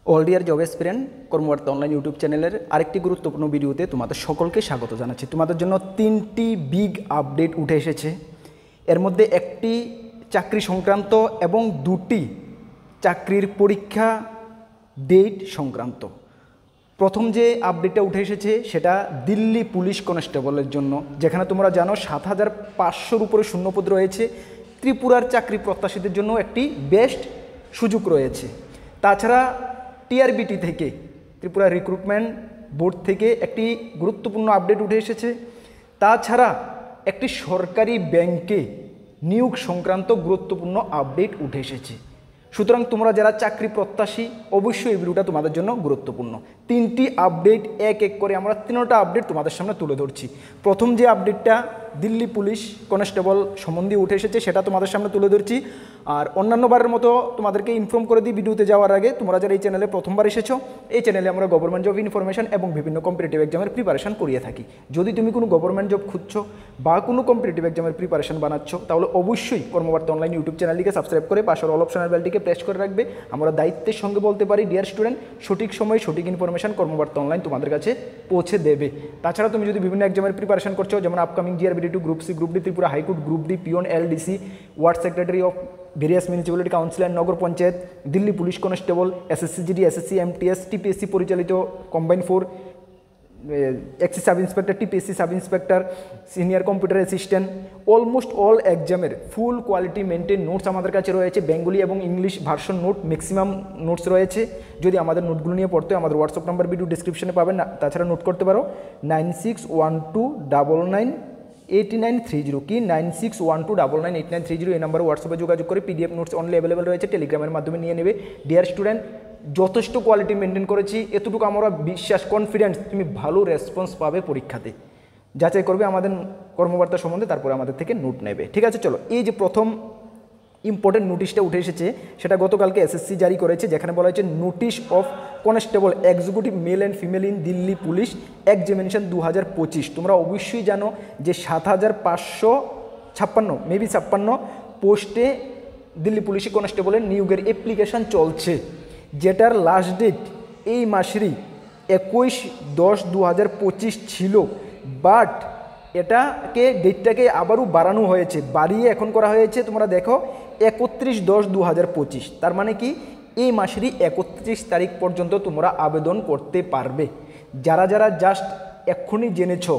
All deer job experience কর্মবার্তা online YouTube চ্যানেলের আরেকটি গুরুত্বপূর্ণ ভিডিওতে তোমাদের সকলকে স্বাগত জানাচ্ছি। তোমাদের জন্য 3টি বিগ আপডেট উঠে এসেছে। এর মধ্যে একটি চাকরি সংক্রান্ত এবং 2টি চাকরির পরীক্ষা ডেট সংক্রান্ত। প্রথম যে আপডেটটা উঠে এসেছে সেটা দিল্লি পুলিশ কনস্টেবলের জন্য, যেখানে তোমরা জানো 7,500-র উপরে শূন্যপদ রয়েছে। ত্রিপুরার চাকরি প্রত্যাশীদের জন্য একটি বেস্ট সুযোগ রয়েছে। তাছাড়া টিআরবিটি থেকে, ত্রিপুরা রিক্রুটমেন্ট বোর্ড থেকে একটি গুরুত্বপূর্ণ আপডেট উঠে এসেছে। তাছাড়া একটি সরকারি ব্যাংকে নিয়োগ সংক্রান্ত গুরুত্বপূর্ণ আপডেট উঠে এসেছে। সুতরাং তোমরা যারা চাকরি প্রত্যাশী অবশ্যই এই ভিডিওটা তোমাদের জন্য গুরুত্বপূর্ণ। 3টি আপডেট এক এক করে আমরা 3টা আপডেট তোমাদের সামনে তুলে ধরছি। প্রথম যে আপডেটটা দিল্লি পুলিশ কনস্টেবল সম্বন্ধে উঠে এসেছে সেটা তোমাদের সামনে তুলে ধরছি। আর অন্যান্যবারের মতো তোমাদেরকে ইনফর্ম করে দিই ভিডিওতে যাওয়ার আগে, তোমরা যারা এই চ্যানেলে প্রথমবার এসেছো, এই চ্যানেলে আমরা গভর্নমেন্ট জব ইনফরমেশন এবং বিভিন্ন কম্পিটিটিভ এক্সামের প্রিপারেশন করিয়ে থাকি। যদি তুমি কোনো গভর্নমেন্ট জব খুঁজছো বা কোনো কম্পিটিটিভ এক্সামের প্রিপারেশন বানাচ্ছো, তাহলে অবশ্যই কর্মবার্তা অনলাইন ইউটিউব চ্যানেলটিকে সাবস্ক্রাইব করে পাশের অল অপশনাল বেলটিকে প্রেস করে রাখবে। আমরা দায়িত্বের সঙ্গে বলতে পারি, ডিয়ার স্টুডেন্ট, সঠিক সময়ে সঠিক ইনফরমেশন কর্মবার্তা অনলাইন তোমাদের কাছে পৌঁছে দেবে। তাছাড়া তুমি যদি বিভিন্ন এক্সামের প্রিপারেশন করছো, যেমন আপকামিং জিআরবিডি2, group C, group D Tripura high court, group D peon, LDC, ward secretary of various municipality council and nagar panchayat, Delhi police constable, SSC GD, SSC MTS, TPSC পরিচালিত কম্বাইন 4, এক্সি sub inspector, TPSC sub inspector, senior computer assistant, almost all এক্সামের full quality maintain notes আমাদের কাছে রয়েছে। Bengali এবং English version note maximum notes রয়েছে। যদি আমাদের নোটগুলো নিয়ে পড়তে আমাদের হোয়াটসঅ্যাপ নাম্বার ভিডিও ডিসক্রিপশনে পাবেন, না তাছাড়া নোট করতে পারো 9612998930। কি 9612998930 এই নাম্বারে হোয়াটসঅ্যাপে যোগাযোগ করে পিডিএফ নোটস অনলি অ্যাভেলেবেল রয়েছে, টেলিগ্রামের মাধ্যমে নিয়ে নেবে। ডিয়ার স্টুডেন্ট, যথেষ্ট কোয়ালিটি মেনটেন করেছি, এতটুকু আমরা বিশ্বাস কনফিডেন্স তুমি ভালো রেসপন্স পাবে পরীক্ষাতে। যাচাই করবে আমাদের কর্মবার্তা সম্বন্ধে, তারপরে আমাদের থেকে নোট নেবে। ঠিক আছে, চলো। এই যে প্রথম ইম্পর্টেন্ট নোটিশটা উঠে এসেছে সেটা গতকালকে এসএসসি জারি করেছে, যেখানে বলা হয়েছে notice of constable executive male and female in Delhi police examination 2025। তোমরা অবশ্যই জানো যে 7,556 মেবি 56 পোস্টে দিল্লি পুলিশ কনস্টেবলের নিয়োগের অ্যাপ্লিকেশান চলছে, যেটার লাস্ট ডেট এই মাসেরই 21/10/2025 ছিল। বাট ডেটটাকে আবারও বাড়ানো হয়েছে, বাড়িয়ে এখন করা হয়েছে, তোমরা দেখো 31/10/2025। তার মানে কি এই মাসেরই 31 তারিখ পর্যন্ত তোমরা আবেদন করতে পারবে। যারা যারা জাস্ট এক্ষুনি জেনেছো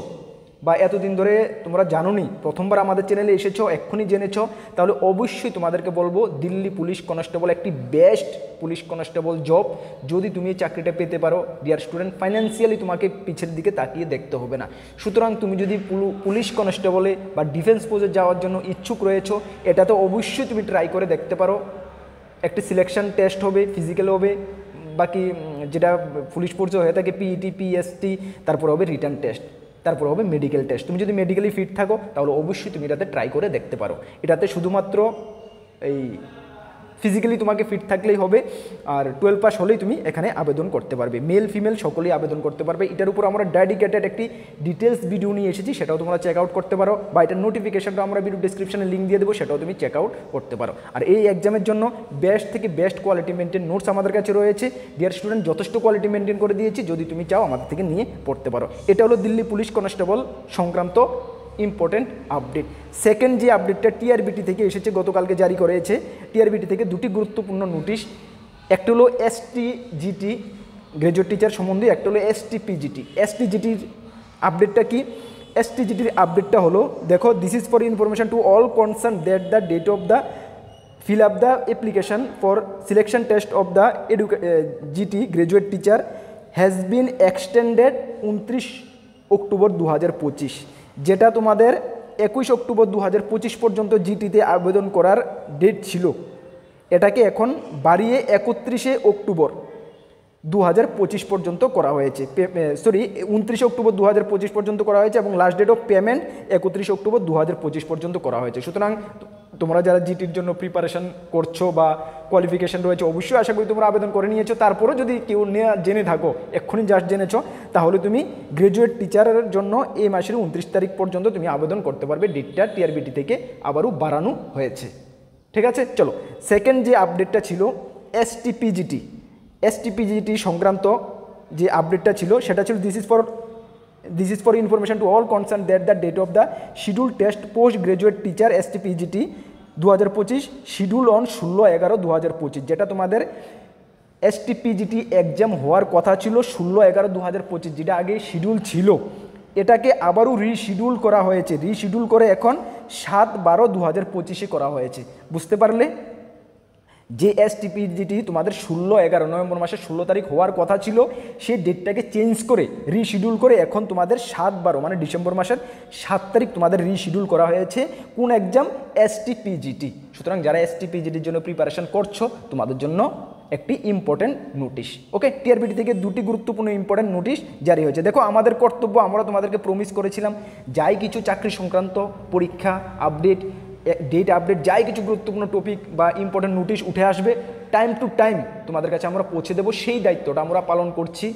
বা এতদিন ধরে তোমরা জানোনি, প্রথমবার আমাদের চ্যানেলে এসেছো, এক্ষুনি জেনেছো, তাহলে অবশ্যই তোমাদেরকে বলবো দিল্লি পুলিশ কনস্টেবল একটি বেস্ট পুলিশ কনস্টেবল জব। যদি তুমি এই চাকরিটা পেতে পারো, ডিয়ার স্টুডেন্ট, ফাইন্যান্সিয়ালি তোমাকে পিছের দিকে তাকিয়ে দেখতে হবে না। সুতরাং তুমি যদি পুলিশ কনস্টেবলে বা ডিফেন্স ফোর্সে যাওয়ার জন্য ইচ্ছুক রয়েছো, এটা তো অবশ্যই তুমি ট্রাই করে দেখতে পারো। একটি সিলেকশন টেস্ট হবে, ফিজিক্যাল হবে, বাকি যেটা পুলিশ ফোর্সে হয়ে থাকে পিইটি, পিএসটি, তারপর হবে রিটার্ন টেস্ট, তারপর হবে মেডিকেল টেস্ট। তুমি যদি মেডিকেলি ফিট থাকো তাহলে অবশ্যই তুমি এটাতে ট্রাই করে দেখতে পারো। এটাতে শুধুমাত্র এই ফিজিক্যালি তোমাকে ফিট থাকলেই হবে, আর 12 পাস হলেই তুমি এখানে আবেদন করতে পারবে। মেল ফিমেল সকলেই আবেদন করতে পারবে। এটার উপর আমরা ডেডিকেটেড একটি ডিটেলস ভিডিও নিয়ে এসেছি, সেটাও তোমরা চেক আউট করতে পারো, বা এটার নোটিফিকেশনটা আমরা ভিডিও ডিসক্রিপশনে লিঙ্ক দিয়ে দেবো, সেটাও তুমি চেক আউট করতে পারো। আর এই এক্সামের জন্য বেস্ট থেকে বেস্ট কোয়ালিটি মেনটেন নোটস আমাদের কাছে রয়েছে। ডিয়ার স্টুডেন্ট, যথেষ্ট কোয়ালিটি মেনটেন করে দিয়েছি, যদি তুমি চাও আমাদের থেকে নিয়ে পড়তে পারো। এটা হলো দিল্লি পুলিশ কনস্টেবল সংক্রান্ত ইম্পর্টেন্ট আপডেট। সেকেন্ড যে আপডেটটা টিআরবিটি থেকে এসেছে, গতকালকে জারি করেছে। টিআরবিটি থেকে 2টি গুরুত্বপূর্ণ নোটিশ, একটা হলো এসটিজিটি গ্র্যাজুয়েট টিচার সম্বন্ধে, একটা হলো এসটিপিজিটি। এসটিজিটির আপডেটটা কি? এসটিজিটির আপডেটটা হলো, দেখো, this is for information to all concern that the date of the fill up the application for selection test of the GT graduate teacher has been extended 29 October 2025। যেটা তোমাদের 21 অক্টোবর 2025 পর্যন্ত জিটিতে আবেদন করার ডেট ছিল, এটাকে এখন বাড়িয়ে 31 অক্টোবর 2025 পর্যন্ত করা হয়েছে। 29 অক্টোবর 2025 পর্যন্ত করা হয়েছে, এবং last date of payment 31 October 2025 পর্যন্ত করা হয়েছে। সুতরাং তোমরা যারা জিটির জন্য প্রিপারেশন করছো বা কোয়ালিফিকেশন রয়েছে, অবশ্যই আশা করি তোমরা আবেদন করে নিয়েছো। তারপরেও যদি কেউ জেনে থাকো, এক্ষুনি জাস্ট জেনেছো, তাহলে তুমি গ্র্যাজুয়েট টিচারের জন্য এই মাসের 29 তারিখ পর্যন্ত তুমি আবেদন করতে পারবে। ডেটটা টিআরবিটি থেকে আবারও বাড়ানো হয়েছে। ঠিক আছে, চলো। সেকেন্ড যে আপডেটটা ছিল এসটিপিজিটি। এসটিপিজিটি সংক্রান্ত যে আপডেটটা ছিল সেটা ছিল this is for information to all concern that the date of the schedule test post graduate teacher STPGT 2025 schedule on 16/11/2025, যেটা তোমাদের এসটিপিজিটি এক্সাম হওয়ার কথা ছিল 16/11/2025, যেটা আগে শিডিউল ছিল, এটাকে আবারও রিশিডিউল করা হয়েছে। রিশিডিউল করে এখন 7/12/2025 করা হয়েছে। বুঝতে পারলে? যে এসটিপিজিটি তোমাদের 16/11 নভেম্বর মাসের 16 তারিখ হওয়ার কথা ছিল, সেই ডেটটাকে চেঞ্জ করে রিশিডিউল করে এখন তোমাদের 7/12 মানে ডিসেম্বর মাসের 7 তারিখ তোমাদের রিশিডিউল করা হয়েছে। কোন এক্সাম? এসটিপিজিটি। সুতরাং যারা এসটিপিজিটির জন্য প্রিপারেশন করছো তোমাদের জন্য একটি ইম্পর্টেন্ট নোটিশ। ওকে, টিআরবিটি থেকে দুটি গুরুত্বপূর্ণ ইম্পর্টেন্ট নোটিশ জারি হয়েছে। দেখো, আমাদের কর্তব্য, আমরা তোমাদেরকে প্রমিস করেছিলাম যাই কিছু চাকরি সংক্রান্ত পরীক্ষা আপডেট, ডেট আপডেট, যাই কিছু গুরুত্বপূর্ণ টপিক বা ইম্পর্টেন্ট নোটিশ উঠে আসবে টাইম টু টাইম তোমাদের কাছে আমরা পৌঁছে দেবো, সেই দায়িত্বটা আমরা পালন করছি।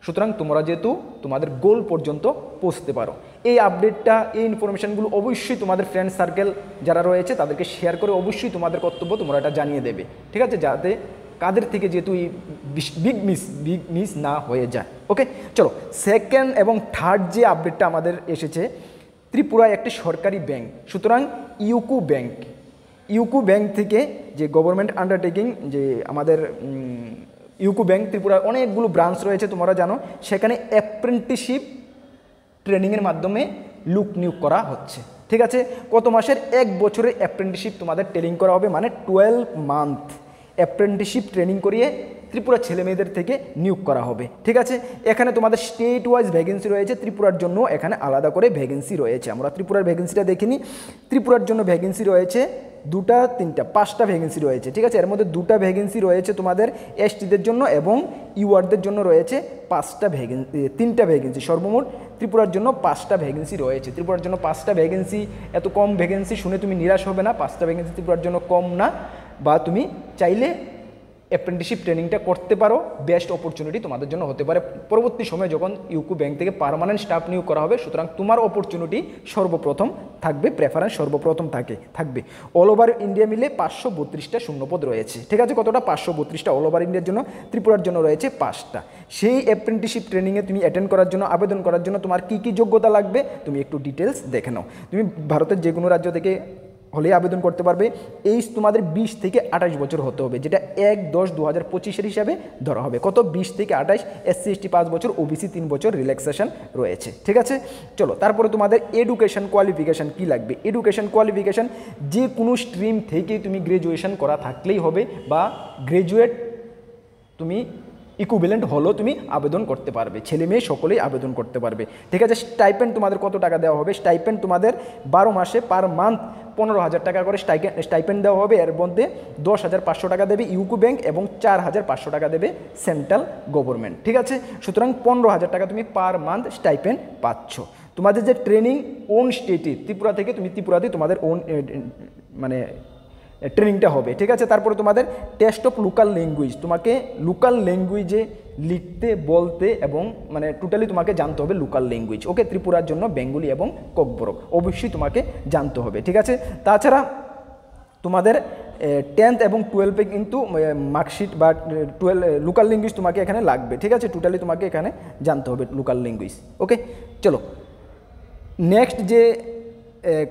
সুতরাং তোমরা যেহেতু তোমাদের গোল পর্যন্ত পৌঁছতে পারো, এই আপডেটটা, এই ইনফরমেশানগুলো অবশ্যই তোমাদের ফ্রেন্ড সার্কেল যারা রয়েছে তাদেরকে শেয়ার করে অবশ্যই তোমাদের কর্তব্য তোমরা এটা জানিয়ে দেবে, ঠিক আছে, যাতে কাদের থেকে যেহেতু এই বিগ মিস না হয়ে যায়। ওকে, চলো সেকেন্ড এবং থার্ড যে আপডেটটা আমাদের এসেছে, ত্রিপুরায় একটি সরকারি ব্যাংক, সুতরাং ইউকো ব্যাংক থেকে যে গভর্নমেন্ট আন্ডারটেকিং, যে আমাদের ইউকো ব্যাংক ত্রিপুরার অনেকগুলো ব্রাঞ্চ রয়েছে তোমরা জানো, সেখানে অ্যাপ্রেন্টিসশিপ ট্রেনিংয়ের মাধ্যমে লোক নিয়োগ করা হচ্ছে। ঠিক আছে, কত মাসের? 1 বছরের অ্যাপ্রেন্টিসশিপ তোমাদের ট্রেনিং করা হবে, মানে 12 মান্থ অ্যাপ্রেন্টিসশিপ ট্রেনিং করিয়ে ত্রিপুরা ছেলে মেয়েদের থেকে নিয়োগ করা হবে। ঠিক আছে, এখানে তোমাদের স্টেট ওয়াইজ ভ্যাকেন্সি রয়েছে, ত্রিপুরার জন্য এখানে আলাদা করে ভ্যাকেন্সি রয়েছে। আমরা ত্রিপুরার ভ্যাকেন্সিটা দেখিনি, ত্রিপুরার জন্য ভ্যাকেন্সি রয়েছে 2টা 3টা 5টা ভ্যাকেন্সি রয়েছে। ঠিক আছে, এর মধ্যে 2টা ভ্যাকেন্সি রয়েছে তোমাদের এসটিদের জন্য এবং ইউআরদের জন্য রয়েছে 3টা ভ্যাকেন্সি। সর্বমোট ত্রিপুরার জন্য 5টা ভ্যাকেন্সি রয়েছে। ত্রিপুরার জন্য 5টা ভ্যাকেন্সি, এত কম ভ্যাকেন্সি শুনে তুমি নিরাশ হবে না। 5টা ভ্যাকেন্সি ত্রিপুরার জন্য কম না, বা তুমি চাইলে অ্যাপ্রেন্টিসশিপ ট্রেনিংটা করতে পারো, বেস্ট অপরচুনিটি তোমাদের জন্য হতে পারে পরবর্তী সময়ে যখন ইউকো ব্যাংক থেকে পার্মানেন্ট স্টাফ নিয়োগ করা হবে। সুতরাং তোমার অপরচুনিটি সর্বপ্রথম থাকবে, প্রেফারেন্স সর্বপ্রথম থাকবে। অল ওভার ইন্ডিয়া মিলে 532টা শূন্যপদ রয়েছে। ঠিক আছে, কতটা? 532টা অল ওভার ইন্ডিয়ার জন্য, ত্রিপুরার জন্য রয়েছে 5টা। সেই অ্যাপ্রেন্টিসশিপ ট্রেনিংয়ে তুমি অ্যাটেন্ড করার জন্য, আবেদন করার জন্য তোমার কী কী যোগ্যতা লাগবে তুমি একটু ডিটেলস দেখে নাও। তুমি ভারতের যে কোনো রাজ্য থেকে হলে আবেদন করতে পারবে। এইজ তোমাদের 20 থেকে 28 বছর হতে হবে, যেটা 1/10/2025 হিসাবে ধরা হবে। কত? 20 থেকে 28। SC ST 5 বছর, OBC 3 বছর রিল্যাক্সেশন রয়েছে। ঠিক আছে, চলো তারপরে তোমাদের এডুকেশন কোয়ালিফিকেশান কি লাগবে? এডুকেশন কোয়ালিফিকেশান যে কোনো স্ট্রিম থেকে তুমি গ্র্যাজুয়েশন করা থাকলেই হবে, বা গ্র্যাজুয়েট তুমি ইকুইভ্যালেন্ট হলেও তুমি আবেদন করতে পারবে, ছেলে মেয়ে সকলেই আবেদন করতে পারবে। ঠিক আছে, স্টাইপেন্ড তোমাদের কত টাকা দেওয়া হবে? স্টাইপেন্ড তোমাদের 12 মাসে পার মান্থ 15,000 টাকা করে স্টাইপেন্ড দেওয়া হবে। এর মধ্যে 10,500 টাকা দেবে ইউকো ব্যাংক এবং 4,500 টাকা দেবে সেন্ট্রাল গভর্নমেন্ট। ঠিক আছে, সুতরাং 15,000 টাকা তুমি পার মান্থ স্টাইপেন্ড পাচ্ছ। তোমাদের যে ট্রেনিং ওন স্টেটে, ত্রিপুরা থেকে তুমি ত্রিপুরাতে তোমাদের ওন মানে ট্রেনিংটা হবে। ঠিক আছে, তারপরে তোমাদের টেস্ট অফ লোকাল ল্যাঙ্গুয়েজ, তোমাকে লোকাল ল্যাঙ্গুয়েজে লিখতে বলতে এবং মানে টোটালি তোমাকে জানতে হবে লোকাল ল্যাঙ্গুয়েজ। ওকে, ত্রিপুরার জন্য বেঙ্গলি এবং ককবরক অবশ্যই তোমাকে জানতে হবে। ঠিক আছে, তাছাড়া তোমাদের 10th এবং 12-এ কিন্তু মার্কশিট বা 12 লোকাল ল্যাঙ্গুয়েজ তোমাকে এখানে লাগবে। ঠিক আছে, টোটালি তোমাকে এখানে জানতে হবে লোকাল ল্যাঙ্গুয়েজ। ওকে, চলো নেক্সট যে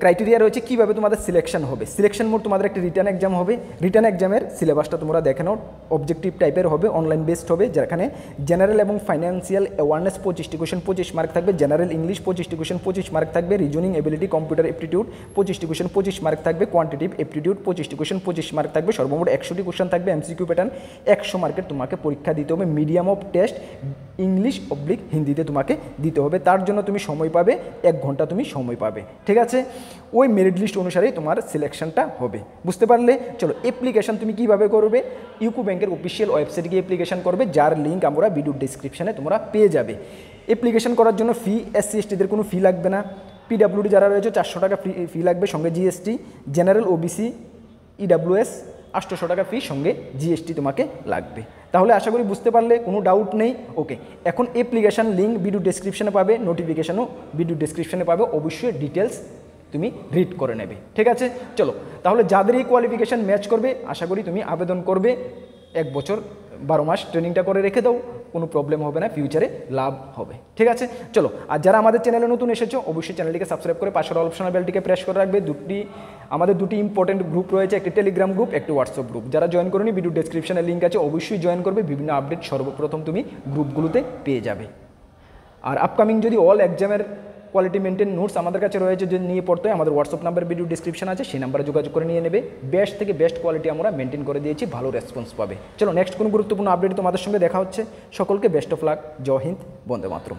ক্রাইটেরিয়া রয়েছে কীভাবে তোমাদের সিলেকশন হবে। সিলেকশন মোড তোমাদের একটা রিটার্ন এক্সাম হবে। রিটার্ন এক্সামের সিলেবাসটা তোমরা দেখে নাও, অবজেক্টিভ টাইপের হবে, অনলাইন বেসড হবে, যেখানে জেনারেল এবং ফাইন্যান্সিয়াল অ্যাওয়ারনেস 25টি কোয়েশ্চেন 25 মার্ক থাকবে, জেনারেল ইংলিশ 25টি কোয়েশ্চেন 25 মার্ক থাকবে, রিজনিং এবিলিটি কম্পিউটার এপ্টিটিউড 25টি কোয়েশ্চেন 25 মার্ক থাকবে, কোয়ান্টিটিভ এপ্টিটিউড 25টি কোয়েশ্চেন 25 মার্ক থাকবে, সর্বমোট 100টি কোয়েশ্চেন থাকবে। এমসিকিউ প্যাটার্ন 100 মার্কের তোমাকে পরীক্ষা দিতে হবে। মিডিয়াম অফ টেস্ট ইংলিশ/হিন্দিতে তোমাকে দিতে হবে। তার জন্য তুমি সময় পাবে 1 ঘন্টা তুমি সময় পাবে। ঠিক আছে, ওই মেরিট লিস্ট অনুসারেই তোমার সিলেকশনটা হবে। বুঝতে পারলে? চলো অ্যাপ্লিকেশন তুমি কিভাবে করবে? ইউকো ব্যাংকের অফিসিয়াল ওয়েবসাইটে গিয়ে অ্যাপ্লিকেশন করবে, যার লিঙ্ক আমরা ভিডিও ডিসক্রিপশানে তোমরা পেয়ে যাবে। অ্যাপ্লিকেশন করার জন্য ফি, SC STদের কোনো ফি লাগবে না। PWD যারা রয়েছে 400 টাকা ফি লাগবে, সঙ্গে GST। জেনারেল OBC EWS 800 টাকা ফি, সঙ্গে GST তোমাকে লাগবে। তাহলে আশা করি বুঝতে পারলে, কোনো ডাউট নেই। ওকে, এখন অ্যাপ্লিকেশান লিঙ্ক ভিডিও ডেসক্রিপশানে পাবে, নোটিফিকেশানও ভিডিও ডেসক্রিপশানে পাবে, অবশ্যই ডিটেলস তুমি রিড করে নেবে। ঠিক আছে, চলো তাহলে যাদের এই কোয়ালিফিকেশান ম্যাচ করবে আশা করি তুমি আবেদন করবে 1 বছর 12 মাস ট্রেনিংটা করে রেখে দাও, কোনো প্রবলেম হবে না, ফিউচারে লাভ হবে। ঠিক আছে, চলো। আর যারা আমাদের চ্যানেলে নতুন এসেছো অবশ্যই চ্যানেলটিকে সাবস্ক্রাইব করে পাশের অপশনাল বেলটিকে প্রেস করে রাখবে। আমাদের দুটি ইম্পর্টেন্ট গ্রুপ রয়েছে, একটি টেলিগ্রাম গ্রুপ, একটি হোয়াটসঅ্যাপ গ্রুপ। যারা জয়েন করোনি ভিডিও ডেসক্রিপশনে লিঙ্ক আছে, অবশ্যই জয়েন করবে, বিভিন্ন আপডেট সর্বপ্রথম তুমি গ্রুপগুলোতে পেয়ে যাবে। আর আপকামিং যদি অল এক্সামের কোয়ালিটি মেনটেন নোটস আমাদের কাছে রয়েছে, যে নিয়ে পড়তে হয় আমাদের হোয়াটসঅ্যাপ নাম্বার ভিডিও ডিসক্রিপশন আছে, সেই নাম্বারে যোগাযোগ করে নিয়ে নেবে। বেস্ট থেকে বেস্ট কোয়ালিটি আমরা মেনটেন করে দিয়েছি, ভালো রেসপন্স পাবে। চলো নেক্সট কোনো গুরুত্বপূর্ণ আপডেট তোমাদের সঙ্গে দেখা হচ্ছে। সকলকে বেস্ট অফ লাক, জয় হিন্দ, বন্দে মাতরম।